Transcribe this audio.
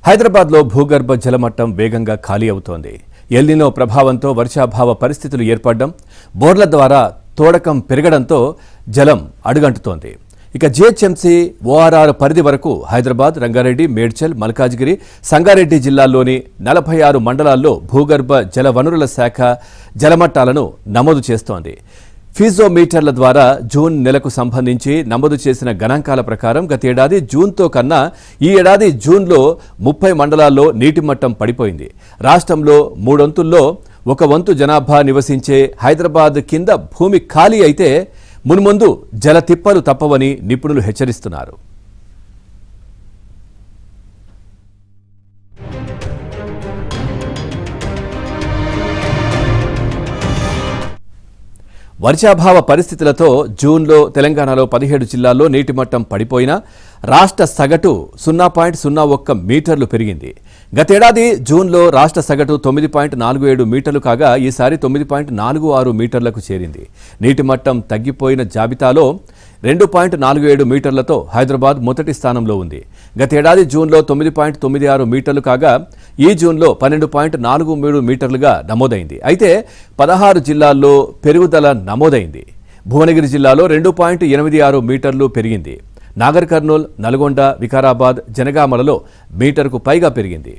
హైదరాబాద్లో భూగర్భ జలమట్టం వేగంగా ఖాళీ అవుతోంది. ఎల్నినో ప్రభావంతో వర్షాభావ పరిస్థితులు ఏర్పడడం, బోర్ల ద్వారా తోడకం పెరగడంతో జలం అడుగంటుతోంది. ఇక జీహెచ్ఎంసీ ఓఆర్ఆర్ పరిధి వరకు హైదరాబాద్, రంగారెడ్డి, మేడ్చల్, మల్కాజ్గిరి, సంగారెడ్డి జిల్లాల్లోని 46 మండలాల్లో భూగర్భ జల వనరుల శాఖ జలమట్టాలను నమోదు చేస్తోంది. ఫీజోమీటర్ల ద్వారా జూన్ నెలకు సంబంధించి నమోదు చేసిన గణాంకాల ప్రకారం గతేడాది జూన్తో కన్నా ఈ ఏడాది జూన్లో 30 మండలాల్లో నీటి మట్టం పడిపోయింది. రాష్ట్రంలో 3 వంతుల్లో 1 వంతు జనాభా నివసించే హైదరాబాద్ కింద భూమి ఖాళీ అయితే మున్ముందు జల తిప్పలు తప్పవని నిపుణులు హెచ్చరిస్తున్నారు. వర్షాభావ పరిస్థితులతో జూన్లో తెలంగాణలో 17 జిల్లాల్లో నీటి మట్టం పడిపోయినా రాష్ట్ర సగటు 0.01 మీటర్లు పెరిగింది. గతేడాది జూన్లో రాష్ట్ర సగటు 9.47 మీటర్లు కాగా ఈసారి 9.46 మీటర్లకు చేరింది. నీటి మట్టం తగ్గిపోయిన జాబితాలో 2.47 మీటర్లతో హైదరాబాద్ మొదటి స్థానంలో ఉంది. గతేడాది జూన్లో 9.96 మీటర్లు కాగా ఈ జూన్లో 12.43 మీటర్లుగా నమోదైంది. అయితే 16 జిల్లాల్లో పెరుగుదల నమోదైంది. భువనగిరి జిల్లాలో 2.86 మీటర్లు పెరిగింది. నాగర్ కర్నూల్, నల్గొండ, వికారాబాద్, జనగామలలో మీటర్కు పైగా పెరిగింది.